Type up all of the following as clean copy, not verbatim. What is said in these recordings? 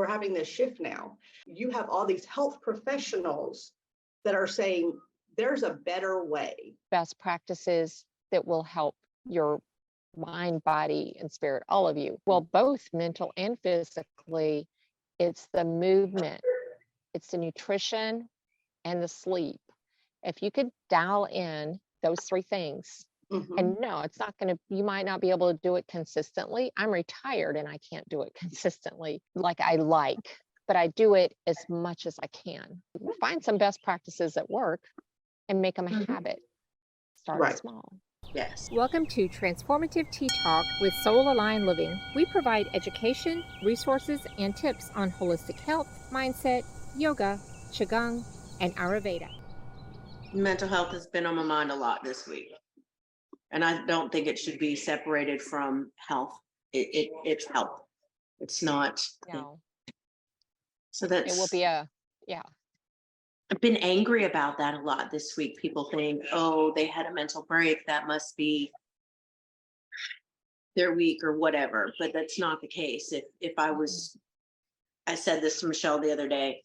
having this shift now. You have all these health professionals that are saying there's a better way. Best practices that will help your mind, body, and spirit, all of you. Well, both mental and physically, it's the movement, it's the nutrition, and the sleep. If you could dial in those three things, and no, it's not going to, you might not be able to do it consistently. I'm retired and I can't do it consistently like I like, but I do it as much as I can. Find some best practices at work and make them a habit. Start small. Yes. Welcome to Transformative Tea Talk with Soul Aligned Living. We provide education, resources, and tips on holistic health, mindset, yoga, qigong, and Ayurveda. Mental health has been on my mind a lot this week. And I don't think it should be separated from health. It's health. It's not. No. So that's. It will be I've been angry about that a lot this week. People think, oh, they had a mental break. That must be their week or whatever. But that's not the case. If I said this to Michelle the other day,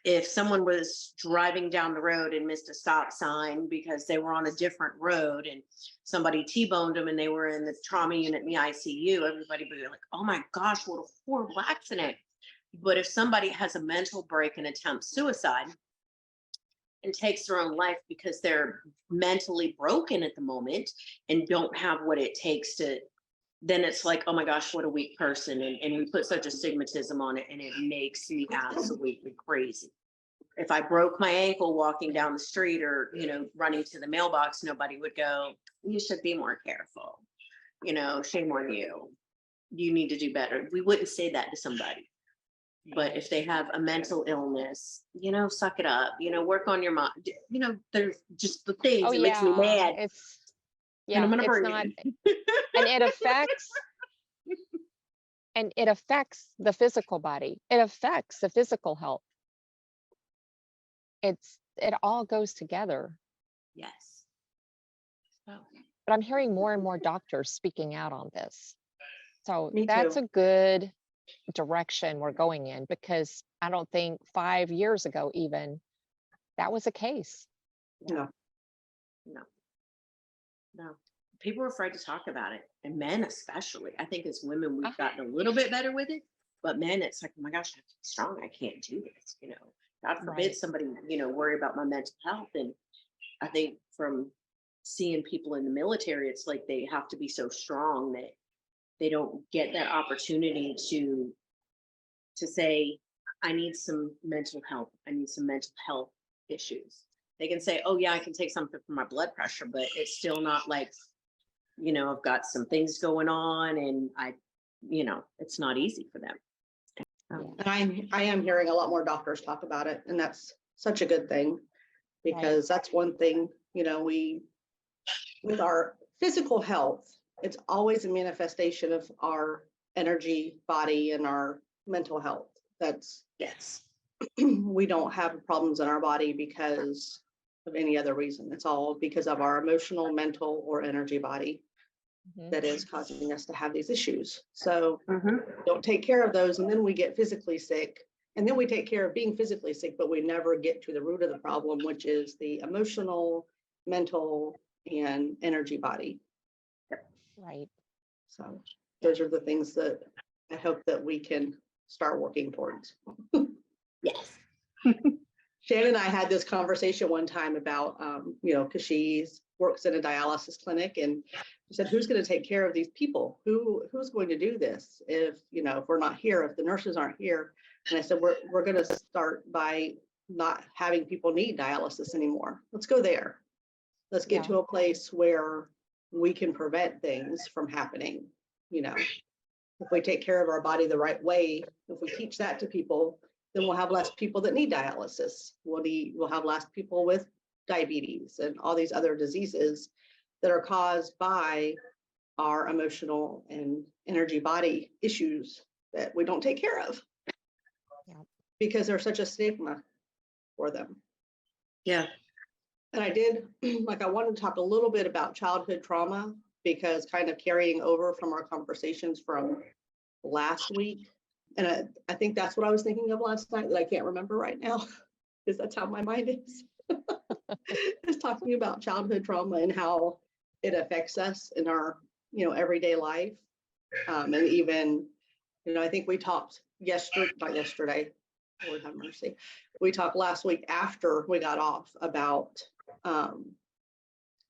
if someone was driving down the road and missed a stop sign because they were on a different road and somebody T-boned them and they were in the trauma unit in the ICU, everybody would be like, oh my gosh, what a horrible accident. But if somebody has a mental break and attempts suicide and takes their own life because they're mentally broken at the moment and don't have what it takes to, then it's like, oh my gosh, what a weak person. And we put such a stigmatism on it and it makes me absolutely crazy. If I broke my ankle walking down the street or, running to the mailbox, nobody would go, you should be more careful. Shame on you. You need to do better. We wouldn't say that to somebody. But if they have a mental illness, suck it up, work on your mind. There's just the things that makes me mad. And I'm gonna bring it. And it affects the physical body. It affects the physical health. It all goes together. Yes. But I'm hearing more and more doctors speaking out on this. So Me that's too. a good direction we're going in, because I don't think 5 years ago even that was the case. No. People are afraid to talk about it, and men especially. I think as women we've gotten a little bit better with it, but men, it's like, oh my gosh, I have to be strong. I can't do this. God forbid somebody worry about my mental health. And I think from seeing people in the military, it's like they have to be so strong that they don't get that opportunity to say, I need some mental health. I need some mental health issues. They can say, oh yeah, I can take something for my blood pressure, but it's still not like, I've got some things going on and it's not easy for them. And I am hearing a lot more doctors talk about it, and that's such a good thing, because that's one thing, with our physical health, it's always a manifestation of our energy, body, and our mental health. We don't have problems in our body because of any other reason. It's all because of our emotional, mental, or energy body that is causing us to have these issues. So don't take care of those, and then we get physically sick, and then we take care of being physically sick, but we never get to the root of the problem, which is the emotional, mental, and energy body. Right. So those are the things that I hope that we can start working towards. Yes. Shannon and I had this conversation one time about, because she works in a dialysis clinic, and she said, who's going to take care of these people? Who's going to do this if we're not here, if the nurses aren't here? And I said, we're going to start by not having people need dialysis anymore. Let's go there. Let's get to a place where we can prevent things from happening. If we take care of our body the right way, if we teach that to people, then we'll have less people that need dialysis. We'll have less people with diabetes and all these other diseases that are caused by our emotional and energy body issues that we don't take care of because there's such a stigma for them. Yeah. And I wanted to talk a little bit about childhood trauma, because kind of carrying over from our conversations from last week, And I think that's what I was thinking of last night that I can't remember right now, because that's how my mind is. Is talking about childhood trauma and how it affects us in our, everyday life. And even, I think we talked not yesterday, Lord have mercy. We talked last week after we got off about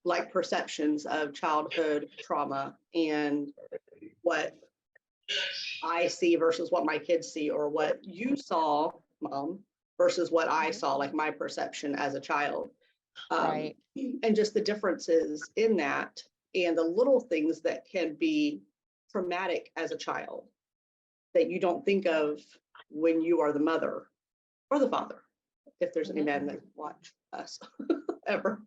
like perceptions of childhood trauma and what I see versus what my kids see, or what you saw, Mom, versus what I saw, like my perception as a child. Right. And just the differences in that, and the little things that can be traumatic as a child that you don't think of when you are the mother or the father, if there's any men that watch us ever.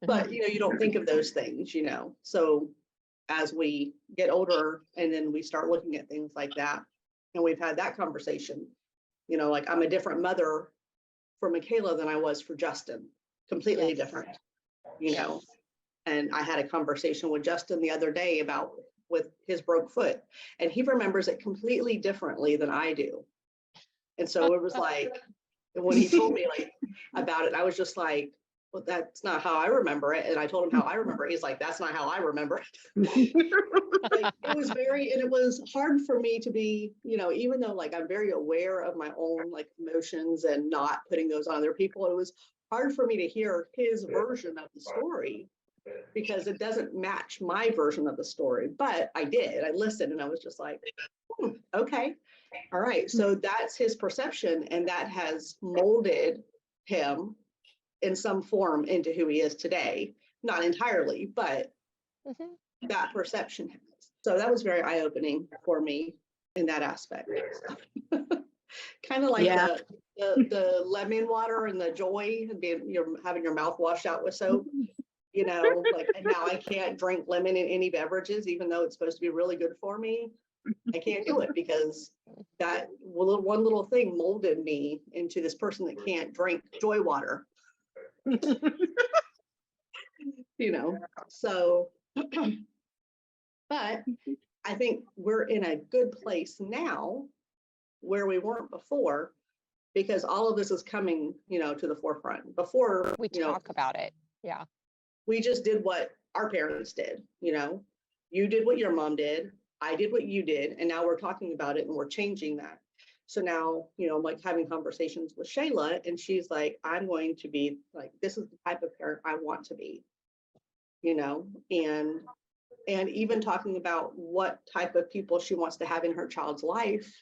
But you don't think of those things, so as we get older and then we start looking at things like that, and we've had that conversation, like I'm a different mother for Michaela than I was for Justin, completely different, and I had a conversation with Justin the other day about with his broke foot, and he remembers it completely differently than I do. And so it was like, when he told me like about it, I was just like, well, that's not how I remember it. And I told him how I remember it. He's like, that's not how I remember it. Like, it was hard for me to be, even though like I'm very aware of my own like emotions and not putting those on other people, it was hard for me to hear his version of the story because it doesn't match my version of the story. But I did. I listened and I was just like, okay, all right. So that's his perception, and that has molded him in some form into who he is today. Not entirely, but that perception has. So that was very eye-opening for me in that aspect. Kind of like the lemon water and the joy and being, having your mouth washed out with soap. Like, and now I can't drink lemon in any beverages, even though it's supposed to be really good for me. I can't do it because that one little thing molded me into this person that can't drink joy water. So, but I think we're in a good place now where we weren't before, because all of this is coming, to the forefront. Before We talk about it. Yeah. We just did what our parents did, you did what your mom did, I did what you did, and now we're talking about it and we're changing that. So now, I'm like having conversations with Shayla, and she's like, I'm going to be like, this is the type of parent I want to be, and even talking about what type of people she wants to have in her child's life,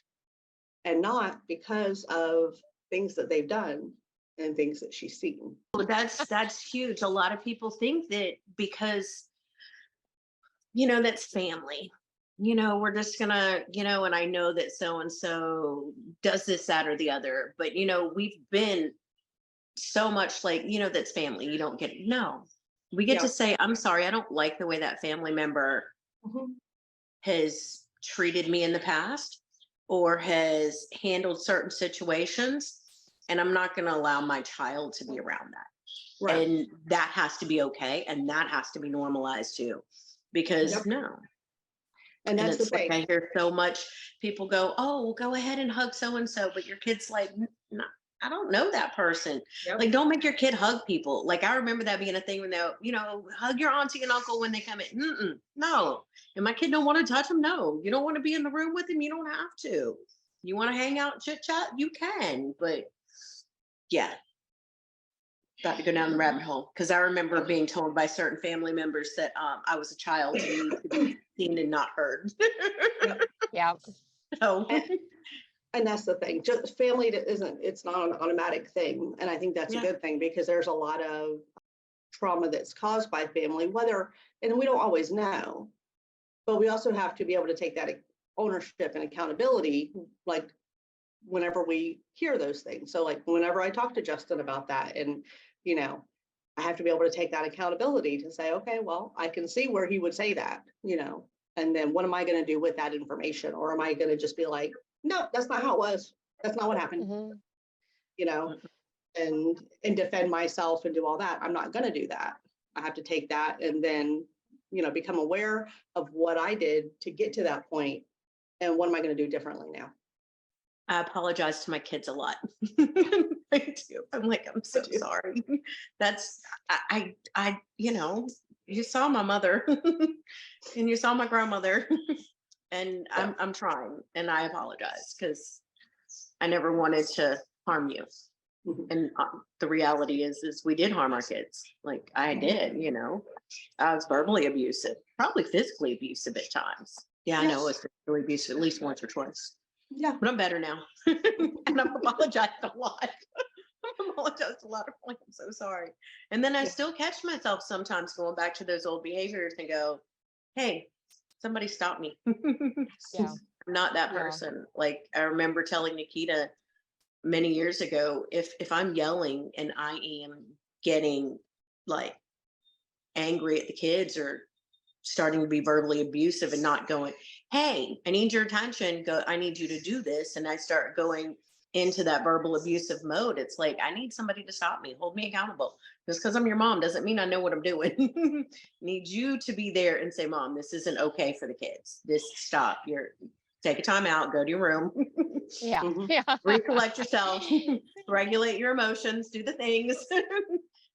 and not because of things that they've done and things that she's seen. Well, that's huge. A lot of people think that because, that's family, we're just gonna, and I know that so-and-so does this, that, or the other, but, we've been so much like, that's family. You don't get, no, we get to say, I'm sorry, I don't like the way that family member has treated me in the past or has handled certain situations. And I'm not going to allow my child to be around that. Right. And that has to be okay. And that has to be normalized too, because no. And that's the thing. Like I hear so much people go, oh, well, go ahead and hug so-and-so. But your kid's like, no, I don't know that person. Yep. Like, don't make your kid hug people. Like, I remember that being a thing when they, hug your auntie and uncle when they come in. No. And my kid don't want to touch them. No, you don't want to be in the room with them. You don't have to. You want to hang out, chit chat, you can, but yeah, about to go down the rabbit hole, because I remember being told by certain family members that I was a child and needed to be seen and not heard. Yeah. So, and that's the thing. Just family it's not an automatic thing, and I think that's a good thing, because there's a lot of trauma that's caused by family. And we don't always know, but we also have to be able to take that ownership and accountability, like, whenever we hear those things. So like whenever I talk to Justin about that, and I have to be able to take that accountability to say, okay, well, I can see where he would say that, and then what am I going to do with that information? Or am I going to just be like, no, that's not how it was, that's not what happened, and defend myself and do all that? I'm not going to do that. I have to take that and then become aware of what I did to get to that point, and what am I going to do differently now? I apologize to my kids a lot. I do. I'm like, I'm so sorry. That's I you saw my mother and you saw my grandmother, and I'm trying, and I apologize because I never wanted to harm you. Mhm. And the reality is we did harm our kids. Like I did, I was verbally abusive, probably physically abusive at times. Yeah, I know I was physically abusive at least once or twice. Yeah. But I'm better now. And I've apologized a lot. I've apologized a lot. I'm like, I'm so sorry. And then I still catch myself sometimes going back to those old behaviors and go, hey, somebody stop me. Yeah. I'm not that Yeah. person. Like I remember telling Nikita many years ago, if I'm yelling and I am getting like angry at the kids or starting to be verbally abusive and not going, hey, I need your attention, go, I need you to do this, and I start going into that verbal abusive mode, it's like I need somebody to stop me, hold me accountable. Just because I'm your mom doesn't mean I know what I'm doing. Need you to be there and say, mom, this isn't okay for the kids, this, stop, you're, take a time out, go to your room. Yeah. Mhm. Yeah. Recollect yourself, regulate your emotions, do the things,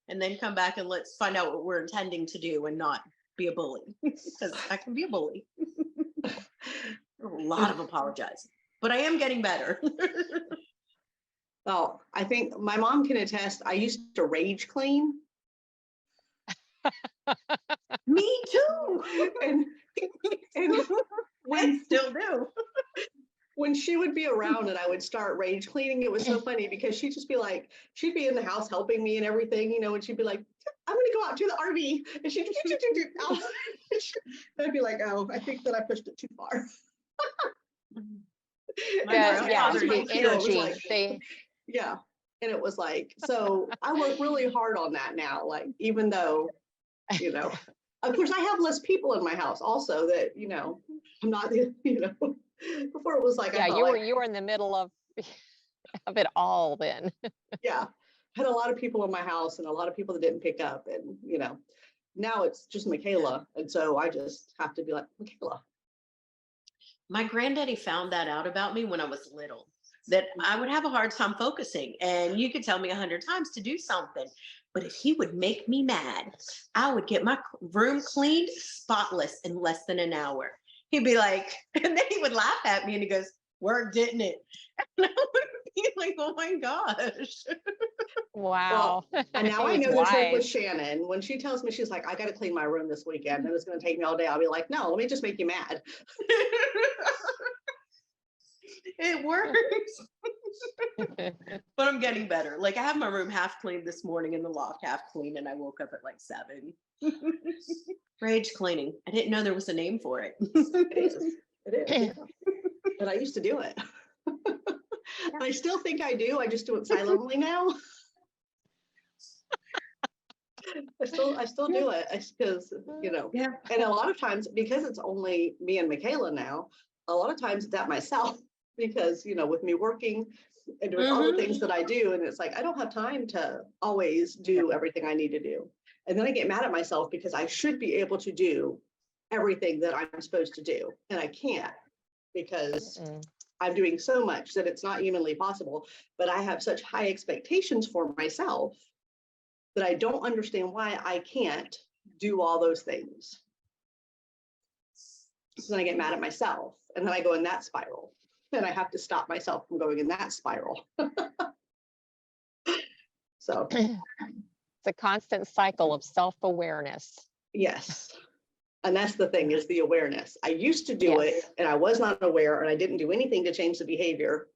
and then come back and let's find out what we're intending to do and not be a bully, because I can be a bully. A lot of apologizing, but I am getting better. Well, I think my mom can attest. I used to rage clean. Me too. and and I still do. when she would be around and I would start rage cleaning, it was so funny because she'd just be like, she'd be in the house helping me and everything, and she'd be like, I'm going to go out to the RV. And she'd I'd be like, oh, I think that I pushed it too far. My Yeah, grandfather the used to- energy. Yeah. And it was like, so I work really hard on that now. Like, even though, of course I have less people in my house also that, I'm not, before it was like, Yeah, I felt you like, were in the middle of it all then. yeah, I had a lot of people in my house and a lot of people that didn't pick up, and, now it's just Michaela. And so I just have to be like, Michaela. My granddaddy found that out about me when I was little, that I would have a hard time focusing, and you could tell me 100 times to do something, but if he would make me mad, I would get my room cleaned spotless in less than an hour. He'd be like, and then he would laugh at me and he goes, work, didn't it? And I would be like, oh my gosh. Wow. And now I He's know the trick with wise. Shannon. When she tells me, she's like, I got to clean my room this weekend and it's going to take me all day, I'll be like, no, let me just make you mad. It works. But I'm getting better. Like I have my room half cleaned this morning and the loft half clean, and I woke up at like 7. Rage cleaning. I didn't know there was a name for it. It is. Yeah. But I used to do it. I still think I do. I just do it silently now. I still do it because, Yeah. and a lot of times, because it's only me and Michaela now, a lot of times it's at myself because, with me working and doing all the things that I do, and it's like, I don't have time to always do everything I need to do. And then I get mad at myself because I should be able to do everything that I'm supposed to do. And I can't because I'm doing so much that it's not humanly possible. But I have such high expectations for myself that I don't understand why I can't do all those things. So then I get mad at myself, and then I go in that spiral, and I have to stop myself from going in that spiral. So It's a constant cycle of self-awareness. yes. And that's the thing, is the awareness. I used to do it and I was not aware, and I didn't do anything to change the behavior.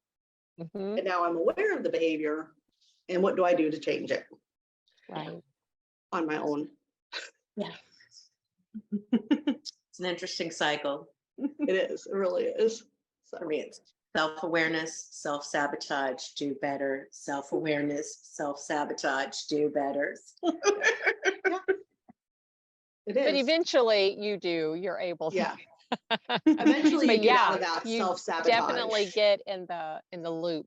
Mhm. And now I'm aware of the behavior, and what do I do to change it? Right. On my own. Yeah. It's an interesting cycle. It is. It really is. So For me, it's self-awareness, self-sabotage, do better. Self-awareness, self-sabotage, do better. it is. But eventually you're able to. Yeah. Eventually you But get out of that you self-sabotage. definitely get in the loop.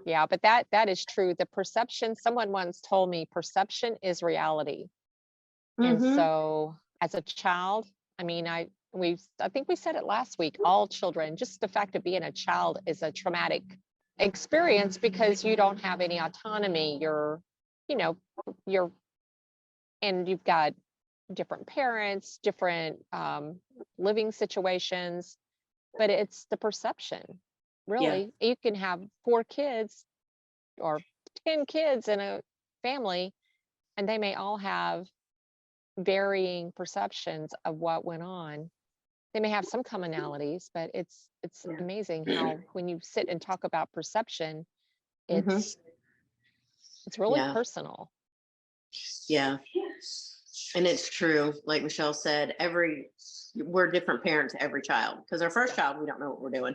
Yeah, but that is true. The perception, someone once told me, perception is reality. And so as a child, I mean, I think we said it last week, all children, just the fact of being a child is a traumatic experience because you don't have any autonomy. You're, you know, you're, and you've got different parents, different living situations, but it's the perception. Really, you can have 4 kids or 10 kids in a family, and they may all have varying perceptions of what went on. They may have some commonalities, but it's amazing how when you sit and talk about perception, it's really Yeah. personal. Yeah. And it's true, like Michelle said, we're different parents to every child, because our first child, we don't know what we're doing.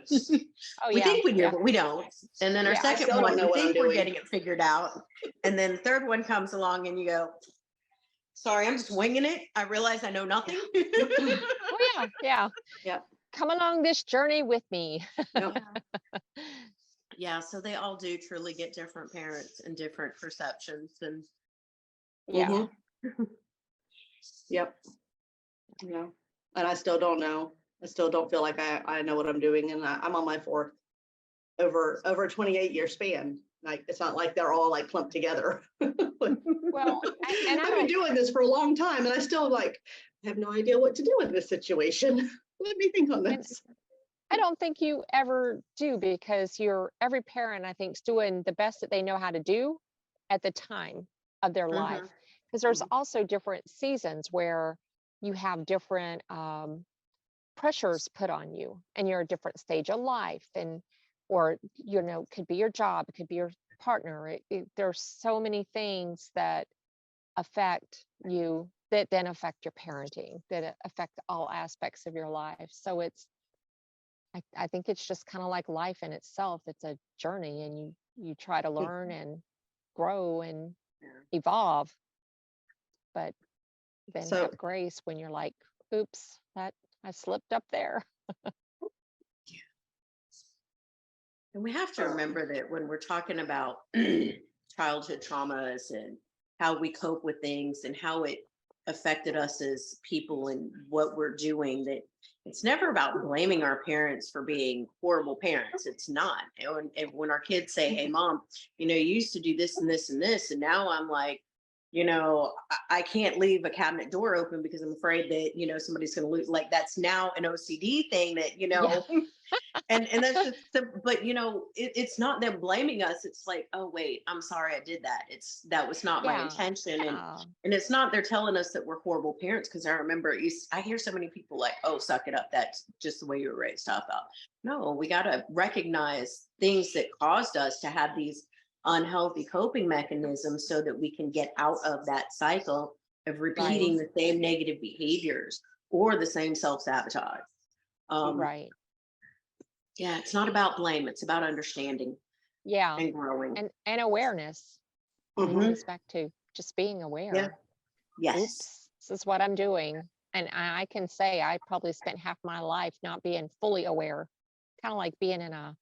Oh We yeah, think we do, but we don't. And then our Yeah, I second still don't one, know we what I'm think we're doing. getting it figured out. And then the third one comes along and you go, sorry, I'm just winging it. I realize I know nothing. oh yeah. Yeah. Come along this journey with me. Yep. Yeah, so they all do truly get different parents and different perceptions. And Yeah. Yep. Yeah. And I still don't know. I still don't feel like I know what I'm doing. And I'm on my 4th over a 28-year span. Like, it's not like they're all like clumped together. Well, and I I've been don't, doing this for a long time, and I still like have no idea what to do in this situation. Let me think on And- this. I don't think you ever do, because every parent, I think, is doing the best that they know how to do at the time of their life. Because there's also different seasons where you have different pressures put on you, and you're a different stage of life, or it could be your job, it could be your partner. There's so many things that affect you that then affect your parenting, that affect all aspects of your life. So I think it's just kind of like life in itself. It's a journey, and you try to learn and grow and evolve, but then So- have grace when you're like, oops, that I slipped up there. And we have to remember that when we're talking about childhood traumas and how we cope with things and how it affected us as people and what we're doing, that it's never about blaming our parents for being horrible parents. It's not. And when our kids say, hey, mom, you used to do this and this and this, and now I'm like, I can't leave a cabinet door open because I'm afraid that, somebody's going to lose. Like, that's now an OCD thing that, and that's just, but it's not them blaming us. It's like, oh wait, I'm sorry I did that. That was not my intention. And it's not, they're telling us that we're horrible parents. Cause I remember I hear so many people like, oh, suck it up. That's just the way you were raised. Up. No, we got to recognize things that caused us to have these unhealthy coping mechanisms so that we can get out of that cycle of repeating the same negative behaviors or the same self-sabotage. Right. Yeah, it's not about blame. It's about understanding. Yeah. And growing. And awareness. Comes back to just being aware. Yeah. Yes. Oops, this is what I'm doing. And I can say I probably spent half my life not being fully aware, kind of like being in a,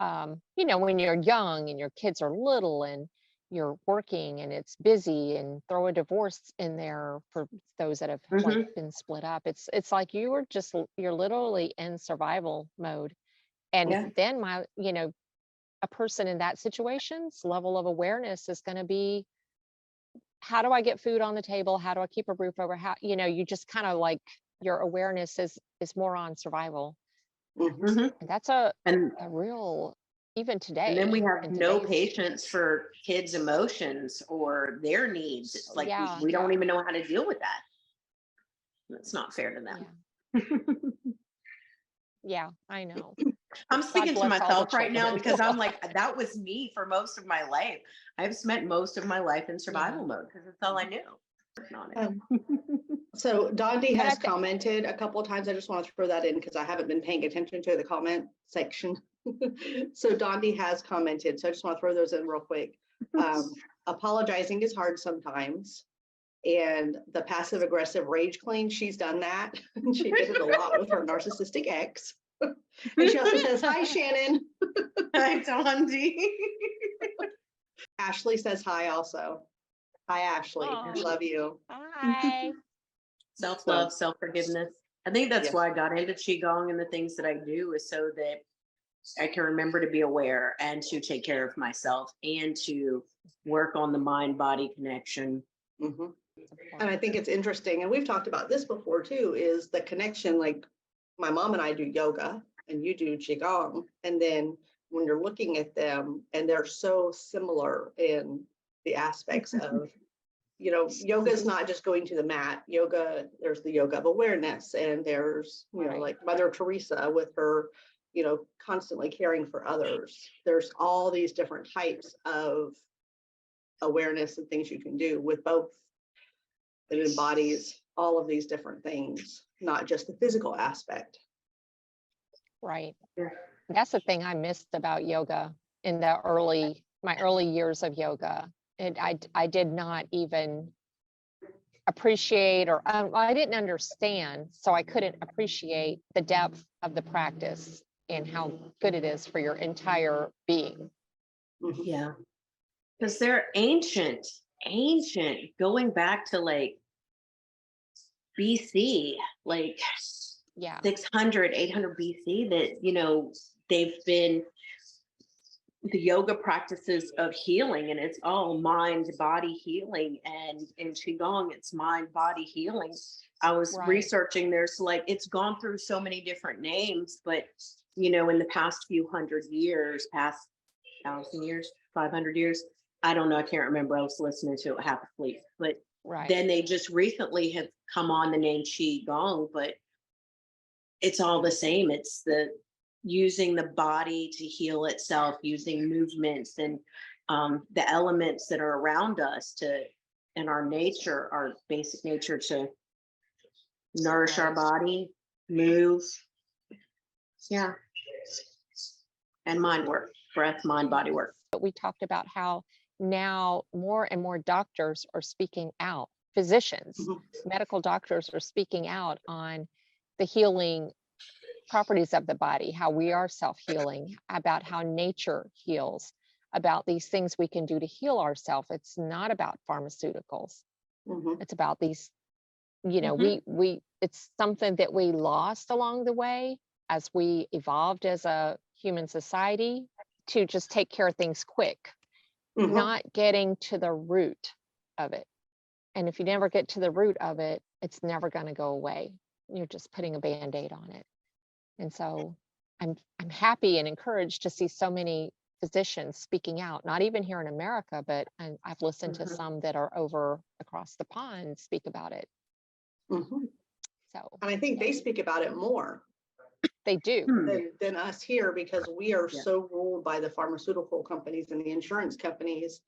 when you're young and your kids are little and you're working and it's busy, and throw a divorce in there for those that have like been split up. It's like you're literally in survival mode. And then a person in that situation's level of awareness is going to be, how do I get food on the table? How do I keep a roof over? How, you just kind of like, your awareness is more on survival. And that's a real, even today. And then we have no patience for kids' emotions or their needs. It's like we don't even know how to deal with that. That's not fair to them. Yeah, I know. I'm speaking to myself right now because I'm like, that was me for most of my life. I've spent most of my life in survival mode because that's all I knew. So Dondi has commented a couple of times. I just want to throw that in because I haven't been paying attention to the comment section. So Dondi has commented. So I just want to throw those in real quick. Apologizing is hard sometimes. And the passive aggressive rage clean, she's done that. She did it a lot with her narcissistic ex. And she also says, hi, Shannon. Hi, Dondi. Ashley says hi also. Hi, Ashley. I love you. Hi. Self-love, self-forgiveness. I think that's why I got into Qigong and the things that I do, is so that I can remember to be aware and to take care of myself and to work on the mind-body connection. Mhm. And I think it's interesting, and we've talked about this before too, is the connection, like my mom and I do yoga and you do Qigong. And then when you're looking at them and they're so similar in the aspects of, yoga is not just going to the mat. Yoga, there's the yoga of awareness, and there's, Right. like Mother Teresa with her, constantly caring for others. There's all these different types of awareness and things you can do with both. That embodies all of these different things, not just the physical aspect. Right. Yeah. That's the thing I missed about yoga in my early years of yoga. And I did not even appreciate, or I didn't understand, so I couldn't appreciate the depth of the practice and how good it is for your entire being. Mhm. Yeah. Because they're ancient, going back to like BC, like Yeah. 600, 800 BC, that, they've been the yoga practices of healing, and it's all mind body healing, and in Qigong it's mind body healing. I was Right. researching, there's like, it's gone through so many different names, but in the past few hundred years, past 1,000 years, 500 years, I don't know, I can't remember, I was listening to it half asleep, but Right. then they just recently have come on the name Qigong, but it's all the same. It's the using the body to heal itself, using movements and the elements that are around us and our nature, our basic nature, to nourish our body, move. Yeah. And mind work, breath, mind, body work. But we talked about how now more and more doctors are speaking out, physicians, Mhm. medical doctors are speaking out on the healing properties of the body, how we are self-healing, about how nature heals, about these things we can do to heal ourselves. It's not about pharmaceuticals. Mhm. It's about these, Mhm. we it's something that we lost along the way as we evolved as a human society to just take care of things quick, Mhm. not getting to the root of it. And if you never get to the root of it, it's never going to go away. You're just putting a band-aid on it. And so I'm happy and encouraged to see so many physicians speaking out, not even here in America, but I've listened to Mhm. some that are over across the pond speak about it. Mhm. So And I think they speak about it more they do. than us here, because we are Yeah. so ruled by the pharmaceutical companies and the insurance companies.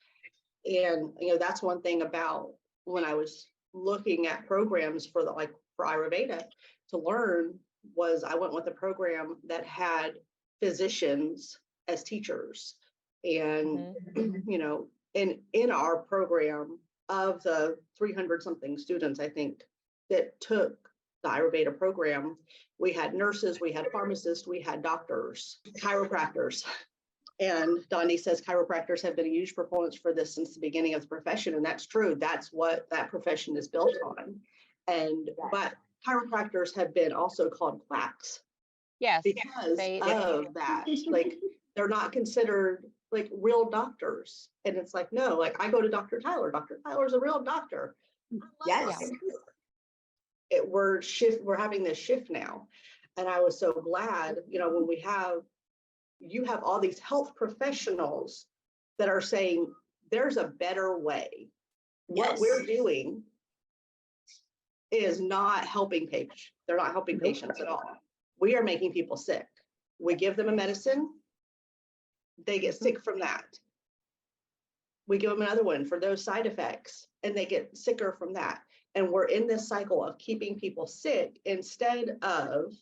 And that's one thing about when I was looking at programs for for Ayurveda to learn, was I went with a program that had physicians as teachers. And in our program, of the 300 something students, I think, that took the Ayurveda program, we had nurses, we had pharmacists, we had doctors, chiropractors. And Dondi says chiropractors have been huge proponents for this since the beginning of the profession. And that's true. That's what that profession is built on. But chiropractors have been also called quacks Yes, because they of that. Like, they're not considered like real doctors. And it's like, no, like I go to Dr. Tyler. Dr. Tyler's a real doctor. Yes. We're having this shift now. And I was so glad, when you have all these health professionals that are saying there's a better way. What Yes. we're doing is not helping patients. They're not helping Nope. patients at all. We are making people sick. We give them a medicine, they get sick from that. We give them another one for those side effects, and they get sicker from that. And we're in this cycle of keeping people sick instead of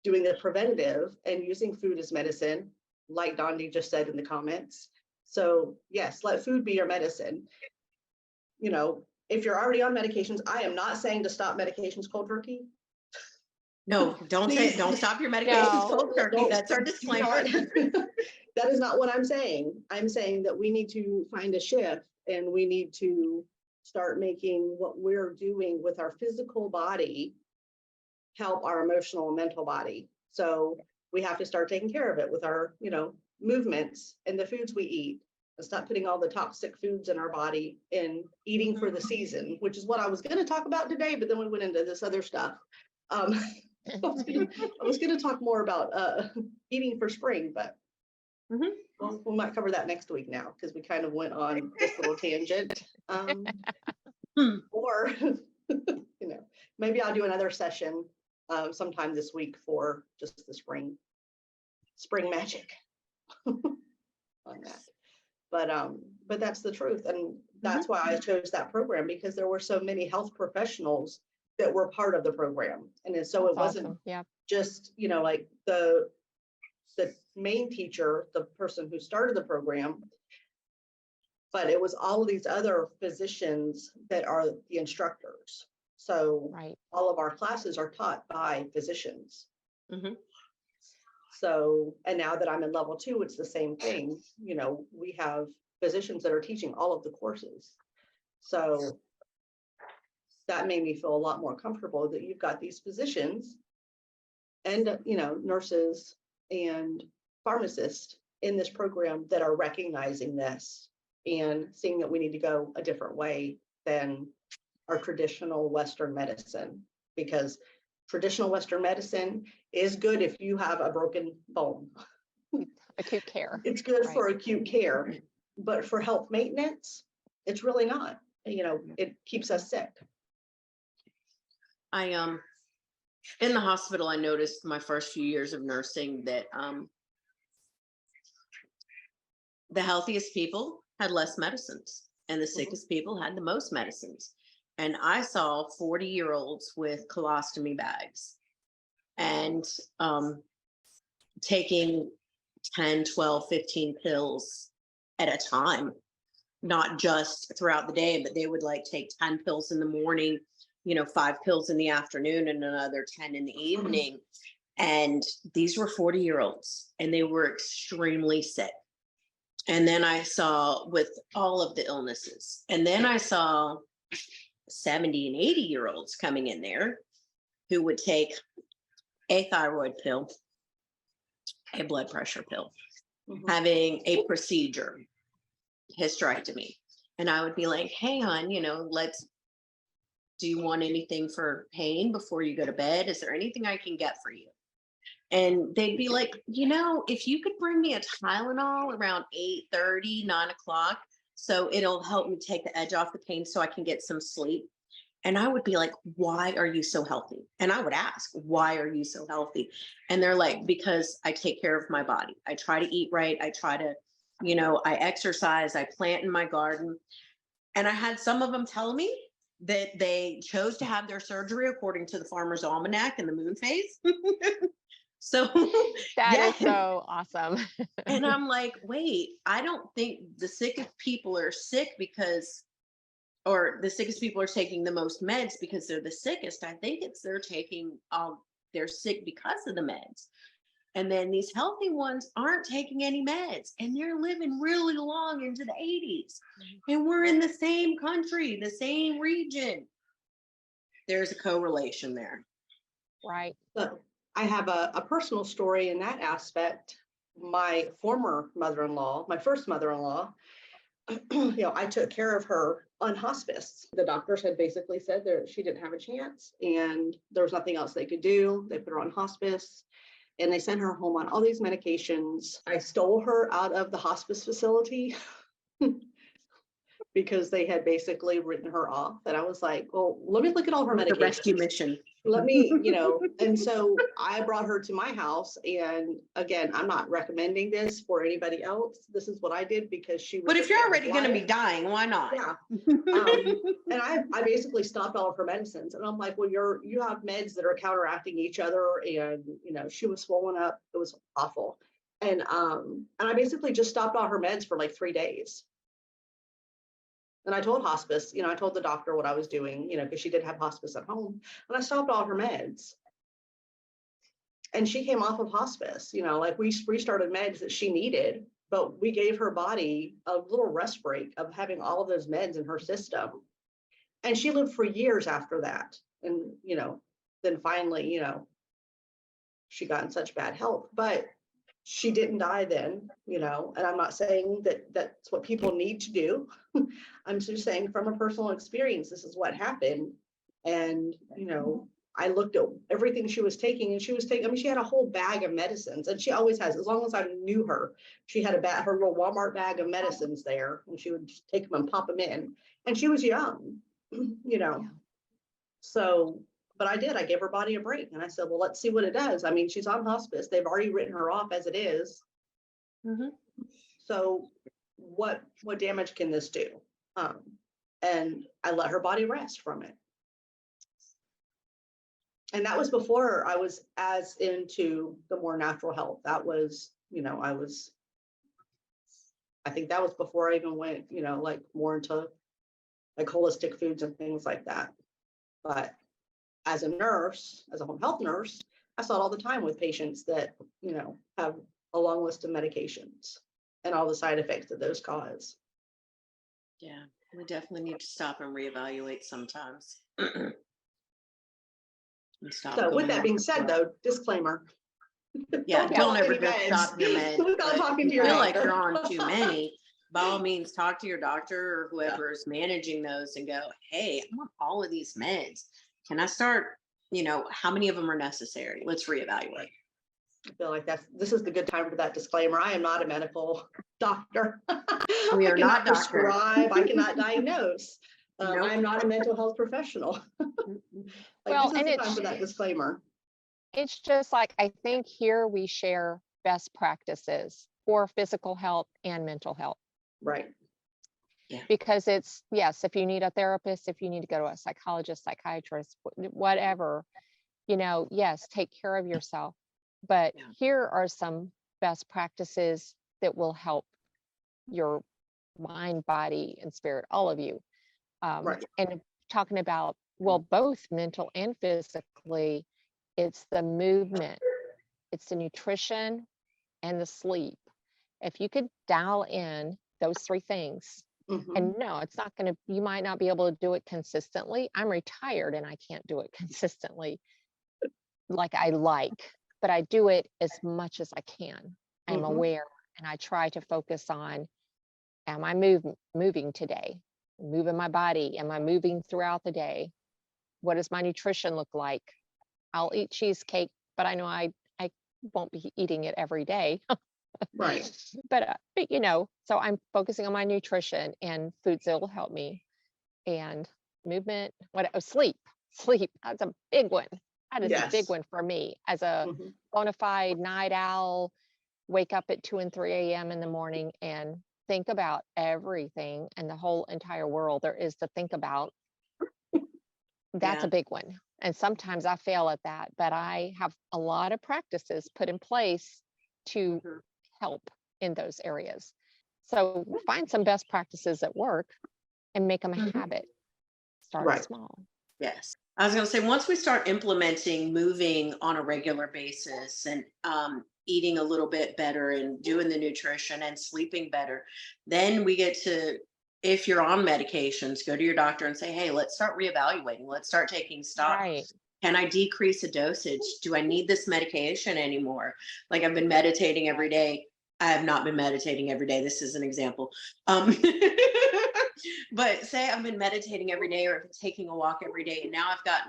doing the preventative and using food as medicine, like Dondi just said in the comments. So yes, let food be your medicine. If you're already on medications, I am not saying to stop medications cold turkey. No, don't say it. Please. Don't stop your medications No. cold turkey. That's our Do disclaimer. not. That is not what I'm saying. I'm saying that we need to find a shift, and we need to start making what we're doing with our physical body help our emotional and mental body. So we have to start taking care of it with our, movements and the foods we eat. And stop putting all the toxic foods in our body and eating for the season, which is what I was going to talk about today, but then we went into this other stuff. I was going to talk more about eating for spring, but we might cover that next week now, because we kind of went on this little tangent. Or, maybe I'll do another session sometime this week for just the spring magic on that. But that's the truth. And that's why I chose that program, because there were so many health professionals that were part of the program. And then, so That's it wasn't awesome. just, like the main teacher, the person who started the program, but it was all of these other physicians that are the instructors. So Right. all of our classes are taught by physicians. Mhm. So, and now that I'm in level 2, it's the same thing. We have physicians that are teaching all of the courses. So that made me feel a lot more comfortable that you've got these physicians and, nurses and pharmacists in this program that are recognizing this and seeing that we need to go a different way than our traditional Western medicine, because traditional Western medicine is good if you have a broken bone. Acute care. It's good Right. for acute care, but for health maintenance, it's really not. It keeps us sick. In the hospital, I noticed my first few years of nursing that the healthiest people had less medicines and the sickest people had the most medicines. And I saw 40-year-olds with colostomy bags and taking 10, 12, 15 pills at a time, not just throughout the day, but they would take 10 pills in the morning, 5 pills in the afternoon, and another 10 in the evening. And these were 40-year-olds, and they were extremely sick. And then I saw with all of the illnesses, and then I saw 70 and 80-year-olds coming in there who would take a thyroid pill, a blood pressure pill, having a procedure, hysterectomy. And I would be like, hey, hon, do you want anything for pain before you go to bed? Is there anything I can get for you? And they'd be like, if you could bring me a Tylenol around 8:30, 9 o'clock, so it'll help me take the edge off the pain so I can get some sleep. And I would be like, why are you so healthy? And I would ask, why are you so healthy? And they're like, because I take care of my body. I try to eat right. I try to, I exercise, I plant in my garden. And I had some of them tell me that they chose to have their surgery according to the Farmer's Almanac and the moon phase. So That yeah. is so awesome. And I'm like, wait, I don't think the sickest people are sick or the sickest people are taking the most meds because they're the sickest. I think it's they're sick because of the meds. And then these healthy ones aren't taking any meds and they're living really long into the 80s. And we're in the same country, the same region. There's a correlation there. Right. So I have a personal story in that aspect. My former mother-in-law, my first mother-in-law, I took care of her on hospice. The doctors had basically said that she didn't have a chance and there was nothing else they could do. They put her on hospice and they sent her home on all these medications. I stole her out of the hospice facility because they had basically written her off. And I was like, well, let me look at all her medications. The rescue mission. Let me, and so I brought her to my house. And again, I'm not recommending this for anybody else. This is what I did because she was. But if you're already going to be dying, why not? Yeah. And I basically stopped all of her medicines. And I'm like, well, you have meds that are counteracting each other. And, she was swollen up. It was awful. And I basically just stopped all her meds for like 3 days. And I told hospice, I told the doctor what I was doing, because she did have hospice at home. And I stopped all her meds. And she came off of hospice, we restarted meds that she needed, but we gave her body a little rest break of having all of those meds in her system. And she lived for years after that. And, then finally, she got in such bad health, but she didn't die then, and I'm not saying that that's what people need to do. I'm just saying from a personal experience, this is what happened. And, I looked at everything she was taking, and she was taking, she had a whole bag of medicines, and she always has, as long as I knew her, she had her little Walmart bag of medicines there, and she would just take them and pop them in. And she was young, So, but I gave her body a break, and I said, well, let's see what it does. She's on hospice. They've already written her off as it is. So what damage can this do? And I let her body rest from it. And that was before I was as into the more natural health. That was, I think that was before I even went, like more into like holistic foods and things like that. But as a nurse, as a home health nurse, I saw it all the time with patients that, have a long list of medications and all the side effects that those cause. Yeah, we definitely need to stop and reevaluate sometimes. So with that being said, though, disclaimer. Yeah, don't ever just meds stop your meds. without talking to your feel doctor. like you're on too many, by all means, talk to your doctor or whoever is managing those and go, hey, I'm on all of these meds. Can I start, how many of them are necessary? Let's reevaluate. I feel like this is the good time for that disclaimer. I am not a medical doctor. We are I not cannot prescribe. I cannot diagnose. Nope. I'm not a mental health professional. Well, this is and the time for that disclaimer. It's just like, I think here we share best practices for physical health and mental health. Right. Yeah. Because it's, yes, if you need a therapist, if you need to go to a psychologist, psychiatrist, whatever, yes, take care of yourself. But here are some best practices that will help your mind, body, and spirit, all of you. Right. And talking about, well, both mental and physically, it's the movement, it's the nutrition, and the sleep. If you could dial in those three things, and no, it's not going to, you might not be able to do it consistently. I'm retired and I can't do it consistently like I like, but I do it as much as I can. I'm aware, and I try to focus on, am I moving today? Moving my body? Am I moving throughout the day? What does my nutrition look like? I'll eat cheesecake, but I know I won't be eating it every day. Right. But so I'm focusing on my nutrition and foods that will help me, and movement, sleep. That's a big one. That is a big one for me as a bona fide night owl. Wake up at 2 and 3 a.m. in the morning and think about everything and the whole entire world there is to think about. That's a big one. And sometimes I fail at that, but I have a lot of practices put in place to help in those areas. So find some best practices that work and make them a habit. Start small. Yes. I was going to say, once we start implementing moving on a regular basis and eating a little bit better and doing the nutrition and sleeping better, then we get to, if you're on medications, go to your doctor and say, hey, let's start reevaluating. Let's start taking stock. Right. Can I decrease a dosage? Do I need this medication anymore? Like, I've been meditating every day. I have not been meditating every day. This is an example. But say I've been meditating every day, or if I'm taking a walk every day, and now I've got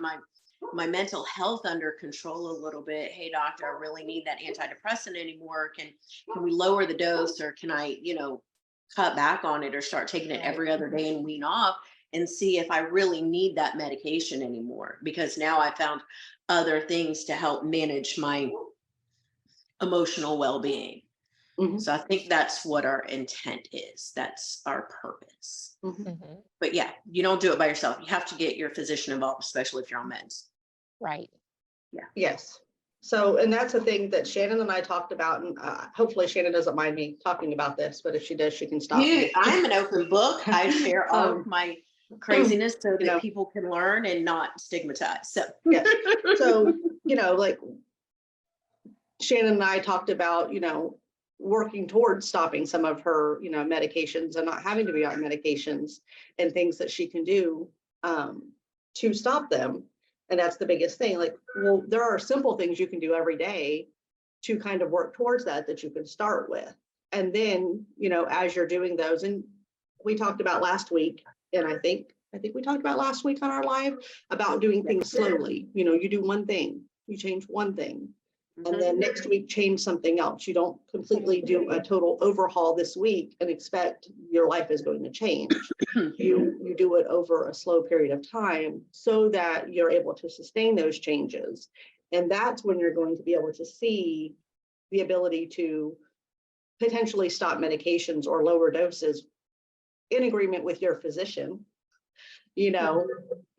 my mental health under control a little bit. Hey, doctor, I really need that antidepressant anymore. Can we lower the dose, or can I, cut back on it, or start taking it every other day and wean off and see if I really need that medication anymore? Because now I found other things to help manage my emotional well-being. So I think that's what our intent is. That's our purpose. But yeah, you don't do it by yourself. You have to get your physician involved, especially if you're on meds. Right. Yeah. Yes. So, and that's a thing that Shannon and I talked about, and hopefully Shannon doesn't mind me talking about this, but if she does, she can stop me. I'm an open book. I share all of my craziness so that people can learn and not stigmatize. So, yeah. So, like Shannon and I talked about, working towards stopping some of her, medications and not having to be on medications, and things that she can do to stop them. And that's the biggest thing. Like, well, there are simple things you can do every day to kind of work towards that you can start with. And then, as you're doing those, and we talked about last week, and I think we talked about last week on our live about doing things slowly. You do one thing, you change one thing, and then next week change something else. You don't completely do a total overhaul this week and expect your life is going to change. You do it over a slow period of time so that you're able to sustain those changes. And that's when you're going to be able to see the ability to potentially stop medications or lower doses in agreement with your physician,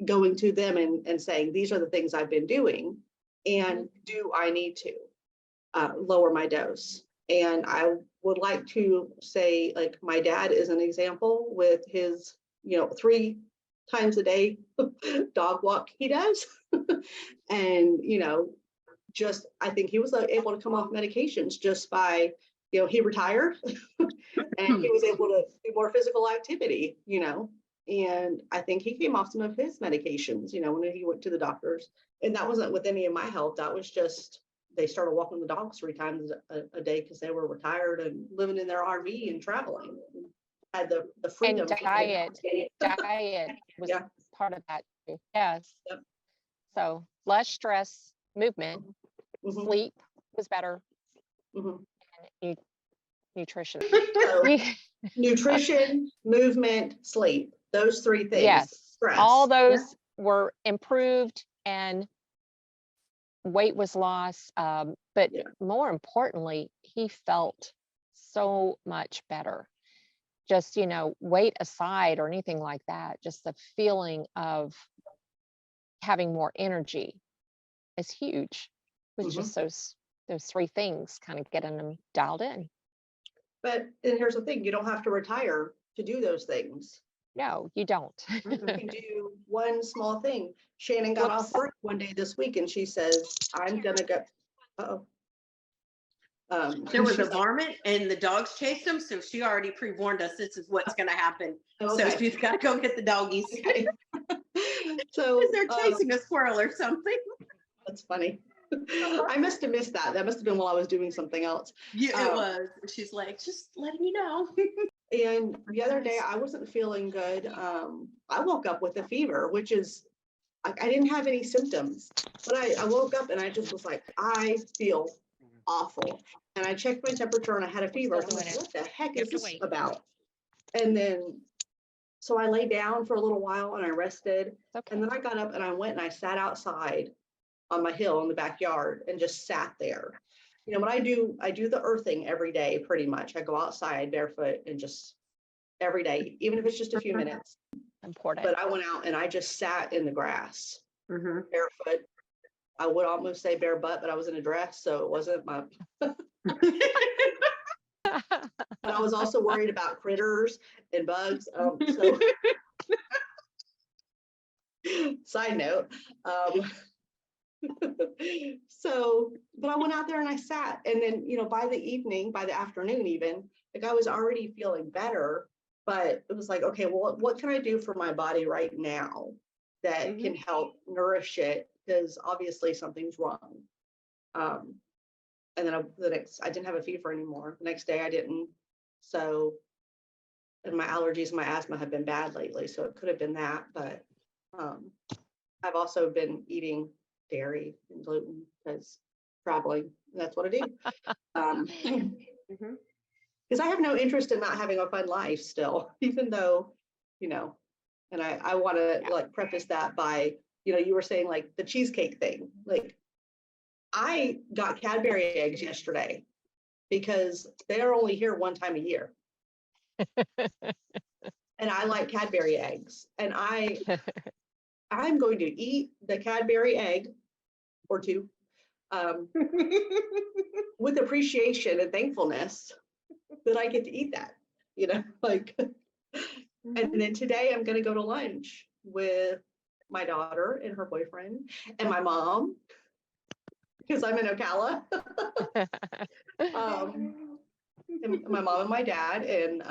going to them and saying, these are the things I've been doing, and do I need to lower my dose? And I would like to say, like, my dad is an example with his, 3 times a day dog walk he does. And, just, I think he was able to come off medications just by, he retired and he was able to do more physical activity, and I think he came off some of his medications, when he went to the doctors. And that wasn't with any of my health. That was just, they started walking the dogs 3 times a day because they were retired and living in their RV and traveling. Had the freedom. And diet was part of that too. Yes. Yep. So less stress, movement, sleep was better, and nutrition. So, nutrition, movement, sleep, those 3 things. Yes, Stress. all those were improved, and weight was lost. But more importantly, he felt so much better. Just, weight aside or anything like that, just the feeling of having more energy is huge. With just those 3 things, kind of getting them dialed in. And here's the thing, you don't have to retire to do those things. No, you don't. You can do one small thing. Shannon got off work one day this week and she says, I'm gonna go. There was a varmint and the dogs chased them, so she already pre-warned us this is what's going to happen. Okay. So she's got to go get the doggies. Okay. So they're chasing a squirrel or something. That's funny. I must have missed that. That must have been while I was doing something else. Yeah, it was. She's like, just letting you know. And the other day I wasn't feeling good. I woke up with a fever, which is, I didn't have any symptoms, but I woke up and I just was like, I feel awful. And I checked my temperature and I had a fever. So I'm like, what the heck is this about? And then, so I lay down for a little while and I rested. And then I got up and I went and I sat outside on my hill in the backyard and just sat there. What I do the earthing every day, pretty much. I go outside barefoot and just every day, even if it's just a few minutes. Important. But I went out and I just sat in the grass, barefoot. I would almost say bare butt, but I was in a dress, so it wasn't my. But I was also worried about critters and bugs. So, side note. But I went out there and I sat, and then, by the afternoon even, like, I was already feeling better, but it was like, okay, well, what can I do for my body right now that can help nourish it? Because obviously something's wrong. And then I didn't have a fever anymore. The next day I didn't. So, and my allergies and my asthma have been bad lately, so it could have been that, but I've also been eating dairy and gluten because traveling, and that's what I do. Because I have no interest in not having a fun life still, even though, and I want to like preface that by, you were saying like the cheesecake thing. Like, I got Cadbury eggs yesterday because they are only here one time a year. And I like Cadbury eggs, and I'm going to eat the Cadbury egg or 2 with appreciation and thankfulness that I get to eat that, like. And then today I'm going to go to lunch with my daughter and her boyfriend and my mom, because I'm in Ocala. And my mom and my dad, and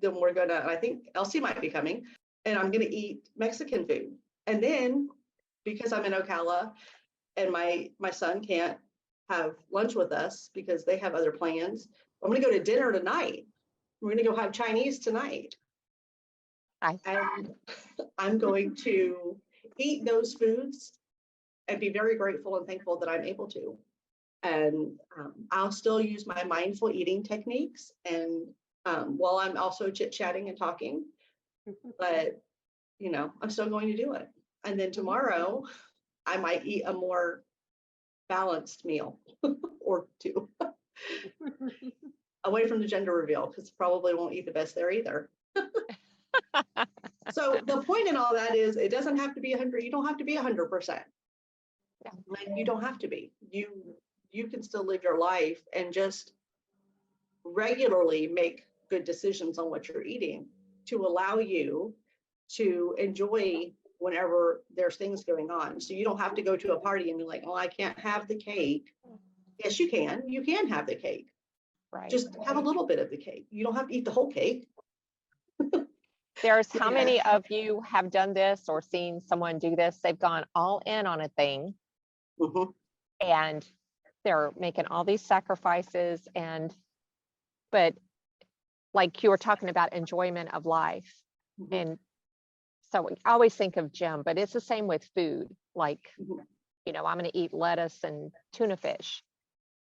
then we're gonna, I think Elsie might be coming, and I'm gonna eat Mexican food. And then because I'm in Ocala and my son can't have lunch with us because they have other plans, I'm going to go to dinner tonight. We're going to go have Chinese tonight. And I'm going to eat those foods and be very grateful and thankful that I'm able to. And I'll still use my mindful eating techniques, and while I'm also chit-chatting and talking, but you know, I'm still going to do it. And then tomorrow I might eat a more balanced meal or two away from the gender reveal, because probably won't eat the best there either. So the point in all that is, it doesn't have to be 100. You don't have to be 100%. Like, you don't have to be. You can still live your life and just regularly make good decisions on what you're eating to allow you to enjoy whenever there's things going on. So you don't have to go to a party and be like, oh, I can't have the cake. Yes, you can. You can have the cake. Right. Just have a little bit of the cake. You don't have to eat the whole cake. There's how Yeah. many of you have done this or seen someone do this? They've gone all in on a thing Mhm. and they're making all these sacrifices, but like you were talking about enjoyment of life. Mhm. And so I always think of Jim, but it's the same with food. Like, Mhm. you know, I'm going to eat lettuce and tuna fish.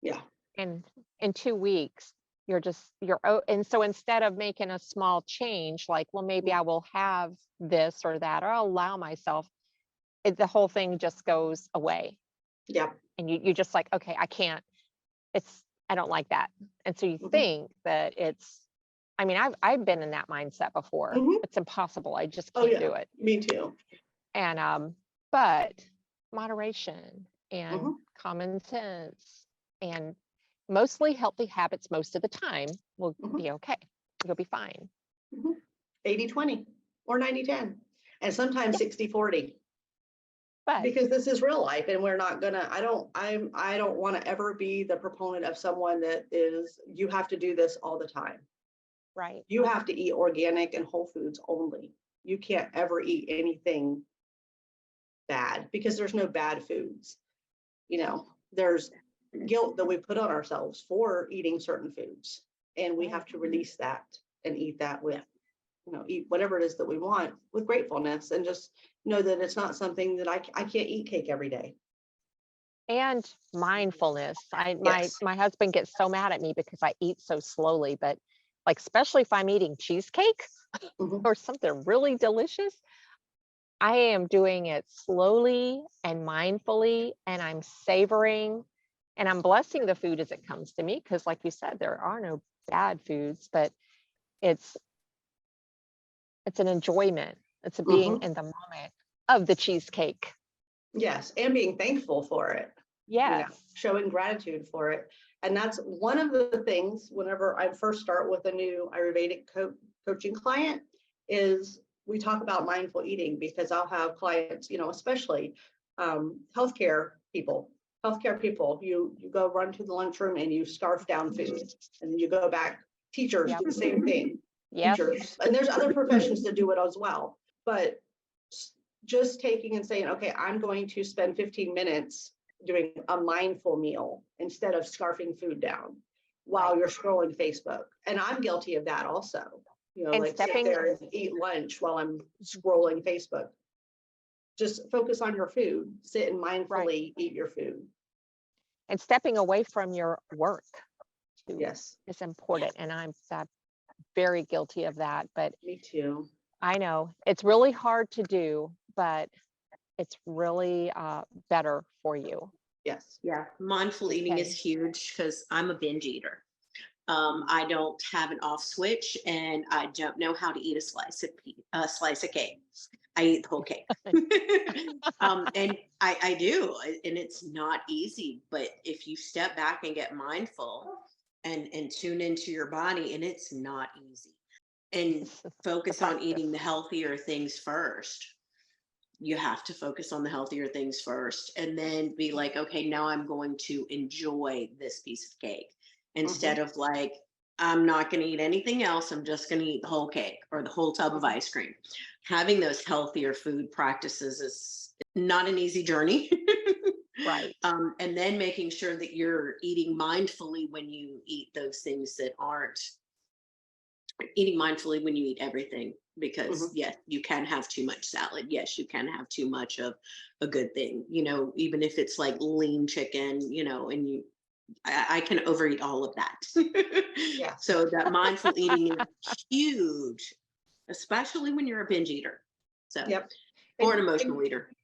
Yeah. And in 2 weeks, and so instead of making a small change, like, well, maybe I will have this or that, or I'll allow myself, the whole thing just goes away. Yeah. And you're just like, okay, I don't like that. And so you Mhm. think that I mean, I've been in that mindset before. Mhm. It's impossible. I just Oh can't yeah, do it. me too. And but moderation and Mhm. common sense and mostly healthy habits most of the time will Mhm. be okay. You'll be fine. 80-20 or 90-10, and sometimes Yeah. 60-40. But Because this is real life, and we're not gonna, I don't want to ever be the proponent of someone that is, you have to do this all the time. right. You have to eat organic and whole foods only. You can't ever eat anything bad, because there's no bad foods. You know, there's guilt that we put on ourselves for eating certain foods, and we have to release that and eat that with, you know, eat whatever it is that we want with gratefulness, and just know that it's not something that I can't eat cake every day. And mindfulness. Yes. My husband gets so mad at me because I eat so slowly, but like, especially if I'm eating cheesecake Mhm. or something really delicious, I am doing it slowly and mindfully, and I'm savoring and I'm blessing the food as it comes to me. Because, like you said, there are no bad foods, but it's an enjoyment. It's a being Mhm. in the moment of the cheesecake. Yes, and being thankful for it. You know, Yes. showing gratitude for it. And that's one of the things whenever I first start with a new Ayurvedic coaching client, is we talk about mindful eating, because I'll have clients, you know, especially healthcare people. You go run to the lunchroom and you scarf down food, and then you go back. Teachers Yep. do the same thing. Yes. Teachers, and there's other professions that do it as well. But just taking and saying, okay, I'm going to spend 15 minutes doing a mindful meal instead of scarfing food down while Right. you're scrolling Facebook. And I'm guilty of that also. You know, And like, sit there and eat lunch while I'm scrolling Facebook. Just focus on your food, sit and mindfully eat your food. And stepping away from your work too Yes, is important. And I'm very guilty of that. But me too. I know it's really hard to do, but it's really better for you. Yes. Yeah, mindful eating is Okay. huge because I'm a binge eater. I don't have an off switch, and I don't know how to eat a slice of cake. I eat the whole cake. And I do, and it's not easy. But if you step back and get mindful and tune into your body, and it's not easy, and focus on eating the healthier things first. You have to focus on the healthier things first, and then be like, okay, now I'm going to enjoy this piece of cake, instead of like, I'm not going to eat anything else. I'm just going to eat the whole cake or the whole tub of ice cream. Having those healthier food practices is not an easy journey. Right. And then making sure that you're eating mindfully when you eat those things that aren't eating mindfully when you eat everything, because yes, you can have too much salad. Yes, you can have too much of a good thing, you know, even if it's like lean chicken, you know, and I can overeat all of that. Yeah. So that mindful eating is huge, especially when you're a binge eater. So, Yep. or an emotional eater.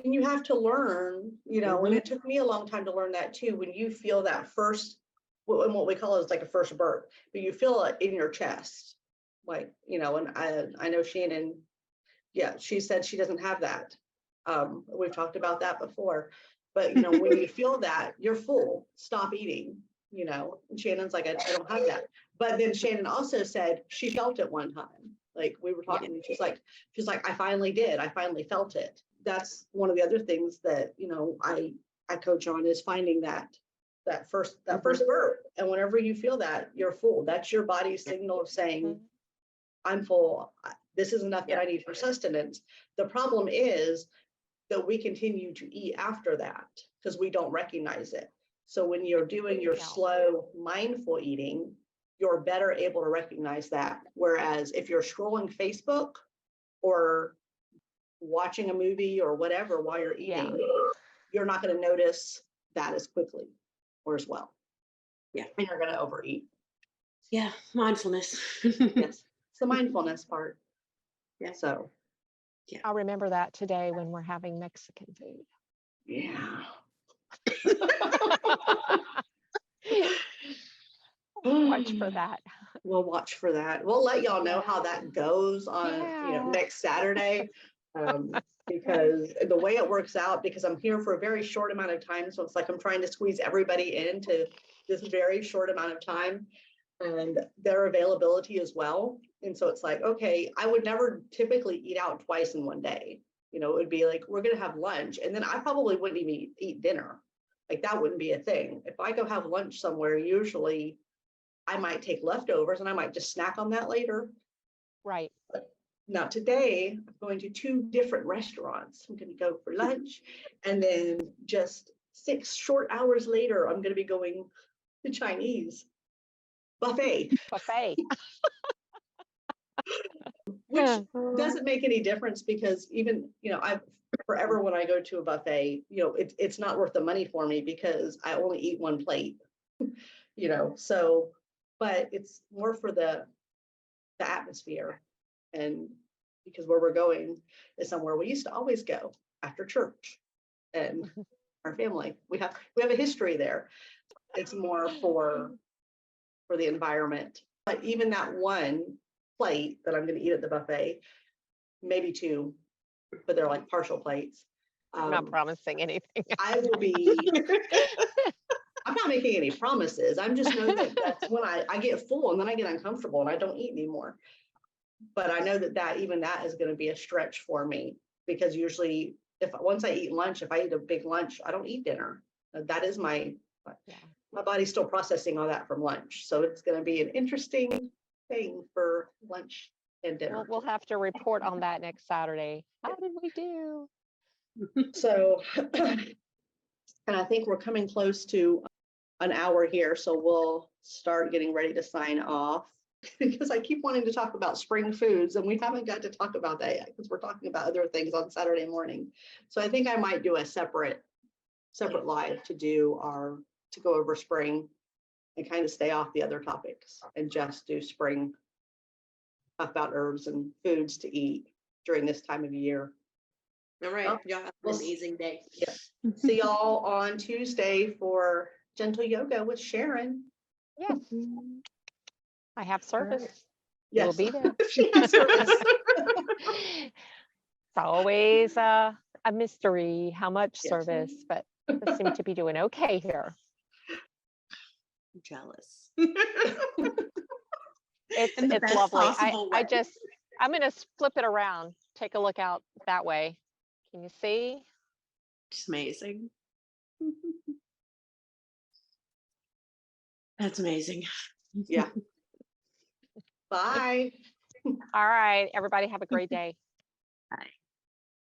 And you have to learn, you know, and it took me a long time to learn that too. When you feel that first, what we call is like a first burp, but you feel it in your chest, like, you know, and I know Shannon, yeah, she said she doesn't have that. We've talked about that before, but you know, when you feel that, you're full, stop eating, you know. And Shannon's like, I don't have that. But then Shannon also said she felt it one time. Like we were talking, and she's like, I finally did. I finally felt it. That's one of the other things that, you know, I coach on, is finding that first burp. And whenever you feel that, you're full. That's your body's signal of saying, I'm full. This is enough that I need for sustenance. The problem is that we continue to eat after that because we don't recognize it. So when you're doing your slow, mindful eating, you're better able to recognize that. Whereas if you're scrolling Facebook or watching a movie or whatever while you're eating, you're not going to notice that as quickly or as well. Yeah. And you're going to overeat. Yeah. Mindfulness. Yes. It's the mindfulness part. Yeah. So. Yeah. I'll remember that today when we're having Mexican food. Yeah. Watch for that. We'll watch for that. We'll let y'all know how that goes on, you know, next Saturday. Because the way it works out, because I'm here for a very short amount of time. So it's like I'm trying to squeeze everybody into this very short amount of time and their availability as well. And so it's like, okay, I would never typically eat out twice in one day. You know, it would be like, we're going to have lunch. And then I probably wouldn't even eat dinner. Like that wouldn't be a thing. If I go have lunch somewhere, usually I might take leftovers and I might just snack on that later. Right. But not today. I'm going to 2 different restaurants. I'm going to go for lunch. And then just 6 short hours later, I'm going to be going to Chinese buffet. Which doesn't make any difference because even, you know, I've forever when I go to a buffet, you know, it's not worth the money for me because I only eat 1 plate, you know, so, but it's more for the atmosphere. And because where we're going is somewhere we used to always go after church, and our family, we have a history there. It's more for the environment. But even that 1 plate that I'm going to eat at the buffet, maybe 2, but they're like partial plates. I'm not promising anything. I will be. I'm not making any promises. I'm just know that that's when I get full and then I get uncomfortable and I don't eat anymore. But I know that even that is going to be a stretch for me because usually once I eat lunch, if I eat a big lunch, I don't eat dinner. That is my body's still processing all that from lunch. So it's going to be an interesting thing for lunch and dinner. We'll have to report on that next Saturday. How did we do? So, and I think we're coming close to an hour here. So we'll start getting ready to sign off because I keep wanting to talk about spring foods and we haven't got to talk about that yet because we're talking about other things on Saturday morning. So I think I might do a separate live to go over spring and kind of stay off the other topics and just do spring, talk about herbs and foods to eat during this time of year. All right. Y'all have an amazing day. Yeah. See y'all on Tuesday for gentle yoga with Sharon. Yes. I have service. Yes. We'll be there. She has service. It's always a mystery how much Yes. service, but we seem to be doing okay here. I'm jealous. It's lovely. I'm going to flip it around. Take a look out that way. Can you see? It's amazing. That's amazing. Yeah. Bye. All right, everybody have a great day.